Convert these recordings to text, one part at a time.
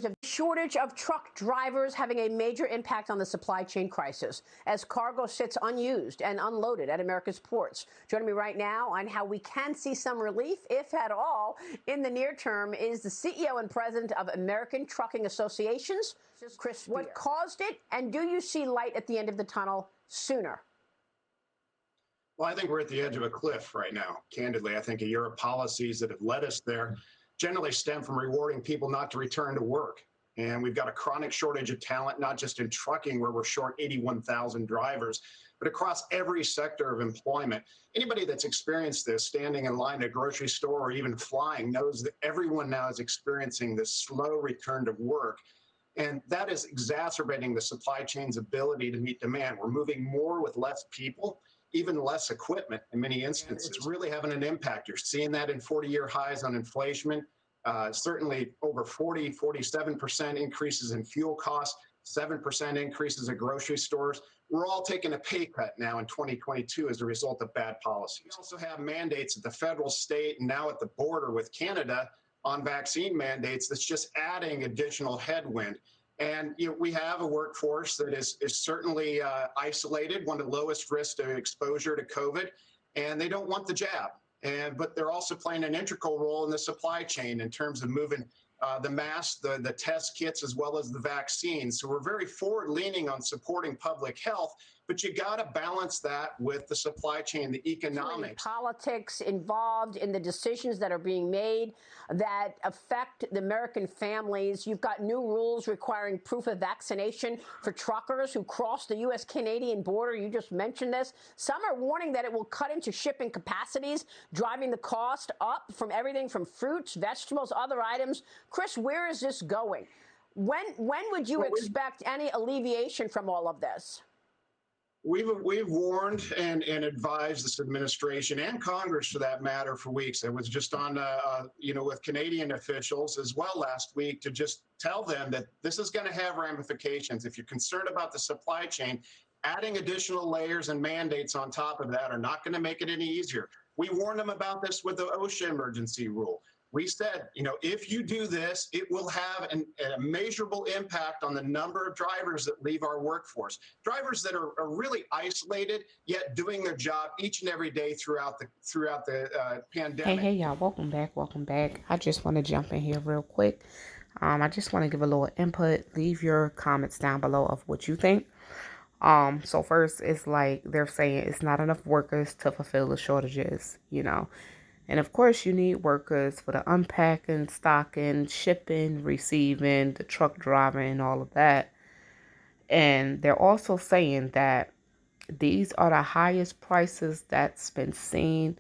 A shortage of truck drivers having a major impact on the supply chain crisis as cargo sits unused and unloaded at America's ports. Joining me right now on how we can see some relief, if at all, in the near term is the CEO and president of American Trucking Associations, Chris. What caused it, and do you see light at the end of the tunnel sooner? Well, I think we're at the edge of a cliff right now. Candidly, I think a year of policies that have led us there generally stem from rewarding people not to return to work. And we've got a chronic shortage of talent, not just in trucking, where we're short 81,000 drivers, but across every sector of employment. Anybody that's experienced this, standing in line at a grocery store or even flying, knows that everyone now is experiencing this slow return to work. And that is exacerbating the supply chain's ability to meet demand. We're moving more with less people, even less equipment in many instances. It's really having an impact. You're seeing that in 40-year highs on inflation, certainly over 47% increases in fuel costs, 7% increases at grocery stores. We're all taking a pay cut now in 2022 as a result of bad policies. We also have mandates at the federal, state, and now at the border with Canada on vaccine mandates that's just adding additional headwind. And we have a workforce that is certainly isolated, one of the lowest risks of exposure to COVID, and they don't want the jab. But they're also playing an integral role in the supply chain in terms of moving the masks, the test kits, as well as the vaccines. So we're very forward-leaning on supporting public health, but you got to balance that with the supply chain, the economics. Politics involved in the decisions that are being made that affect the American families. You've got new rules requiring proof of vaccination for truckers who cross the U.S.-Canadian border. You just mentioned this. Some are warning that it will cut into shipping capacities, driving the cost up from everything from fruits, vegetables, other items. Chris, where is this going? When would you expect any alleviation from all of this? We've warned and advised this administration and Congress, for that matter, for weeks. I was just on, with Canadian officials as well last week to just tell them that this is going to have ramifications. If you're concerned about the supply chain, adding additional layers and mandates on top of that are not going to make it any easier. We warned them about this with the OSHA emergency rule. We said, if you do this, it will have a measurable impact on the number of drivers that leave our workforce. Drivers that are really isolated, yet doing their job each and every day throughout the pandemic. Hey, y'all, welcome back. I just want to jump in here real quick. I just want to give a little input. Leave your comments down below of what you think. So first, it's like they're saying it's not enough workers to fulfill the shortages, And of course, you need workers for the unpacking, stocking, shipping, receiving, the truck driving, and all of that. And they're also saying that these are the highest prices that's been seen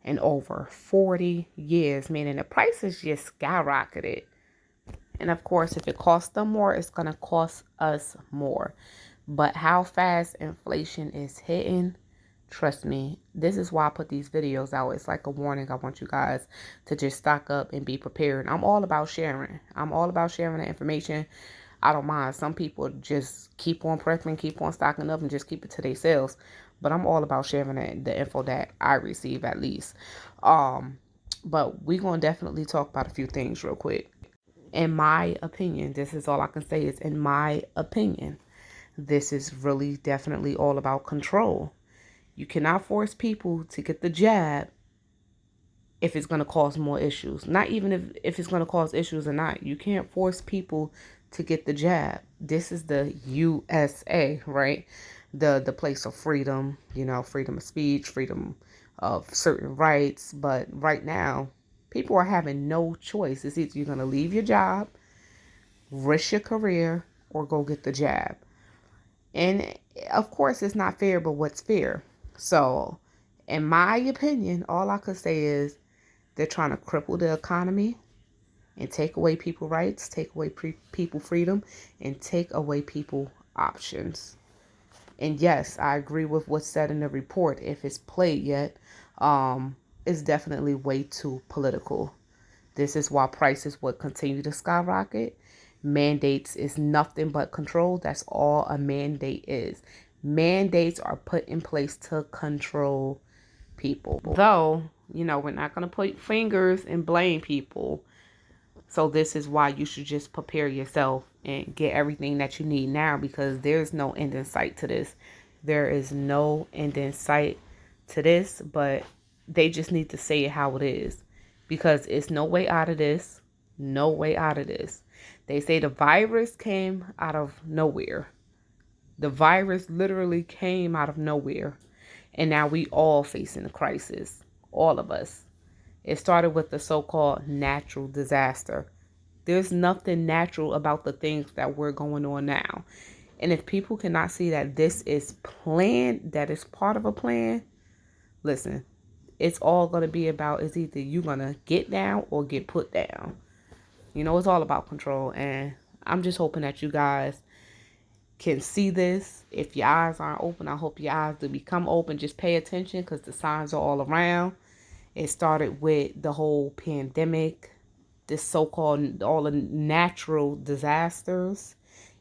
in over 40 years, meaning the prices just skyrocketed. And of course, if it costs them more, it's going to cost us more. But how fast inflation is hitting, trust me, this is why I put these videos out. It's like a warning. I want you guys to just stock up and be prepared. I'm all about sharing. I'm all about sharing the information. I don't mind. Some people just keep on prepping, keep on stocking up, and just keep it to themselves. But I'm all about sharing the info that I receive, at least. But we're going to definitely talk about a few things real quick. In my opinion, this is all I can say is in my opinion. This is really definitely all about control. You cannot force people to get the jab if it's going to cause more issues. Not even if it's going to cause issues or not. You can't force people to get the jab. This is the USA, right? The place of freedom, freedom of speech, freedom of certain rights. But right now, people are having no choice. It's either you're going to leave your job, risk your career, or go get the jab. And of course, it's not fair, but what's fair? So, in my opinion, all I could say is they're trying to cripple the economy and take away people rights, take away people freedom, and take away people options. And yes, I agree with what's said in the report. If it's played yet, it's definitely way too political. This is why prices would continue to skyrocket. Mandates is nothing but control. That's all a mandate is. Mandates are put in place to control people. Though, we're not going to point fingers and blame people. So this is why you should just prepare yourself and get everything that you need now, because there's no end in sight to this. There is no end in sight to this, but they just need to say it how it is, because it's no way out of this. No way out of this. They say the virus came out of nowhere. The virus literally came out of nowhere. And now we all facing a crisis. All of us. It started with the so-called natural disaster. There's nothing natural about the things that we're going on now. And if people cannot see that this is planned, that is part of a plan, listen, it's all going to be about is either you're going to get down or get put down. You know, it's all about control. And I'm just hoping that you guys can see this. If your eyes aren't open, I hope your eyes do become open. Just pay attention, because the signs are all around. It started with the whole pandemic, this so-called all the natural disasters,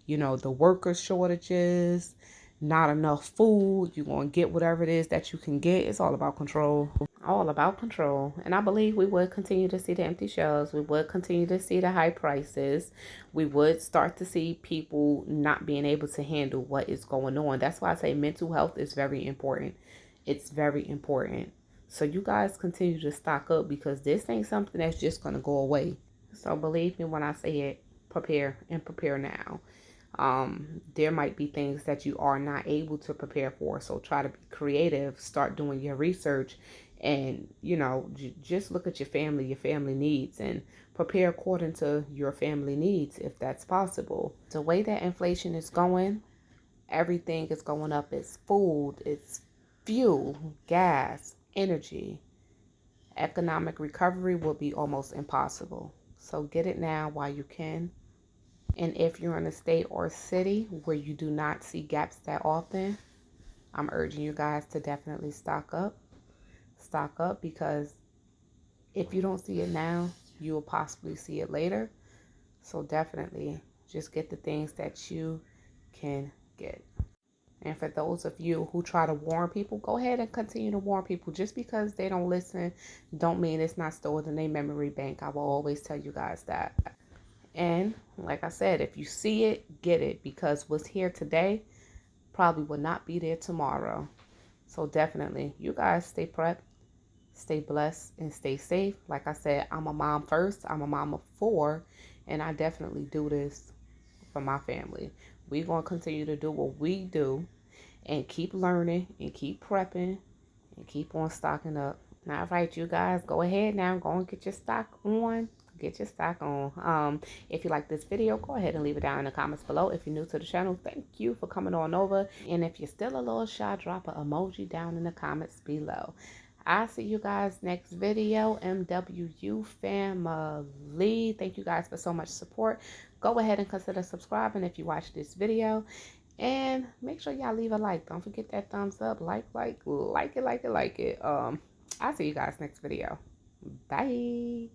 you know, the worker shortages, not enough food. You're going to get whatever it is that you can get. It's all about control. All about control. And I believe we would continue to see the empty shelves. We would continue to see the high prices. We would start to see people not being able to handle what is going on. That's why I say mental health is very important. It's very important. So you guys continue to stock up, because this ain't something that's just going to go away. So believe me when I say it, prepare and prepare now. There might be things that you are not able to prepare for. So try to be creative, start doing your research, and, you know, just look at your family needs, and prepare according to your family needs if that's possible. The way that inflation is going, everything is going up. It's food, it's fuel, gas, energy. Economic recovery will be almost impossible. So get it now while you can. And if you're in a state or city where you do not see gaps that often, I'm urging you guys to definitely stock up. Stock up, because if you don't see it now, you will possibly see it later. So definitely just get the things that you can get. And for those of you who try to warn people, go ahead and continue to warn people. Just because they don't listen, don't mean it's not stored in their memory bank. I will always tell you guys that. And like I said, if you see it, get it, because what's here today probably will not be there tomorrow. So definitely, you guys stay prepped, stay blessed, and stay safe. Like I said, I'm a mom first. I'm a mom of 4, and I definitely do this for my family. We're going to continue to do what we do and keep learning and keep prepping and keep on stocking up. All right, you guys, go ahead now. Go and get your stock on. Get your stock on. If you like this video, go ahead and leave it down in the comments below. If you're new to the channel, thank you for coming on over. And if you're still a little shy, drop an emoji down in the comments below. I'll see you guys next video. MWU family. Thank you guys for so much support. Go ahead and consider subscribing if you watch this video. And make sure y'all leave a like. Don't forget that thumbs up. Like it. I'll see you guys next video. Bye.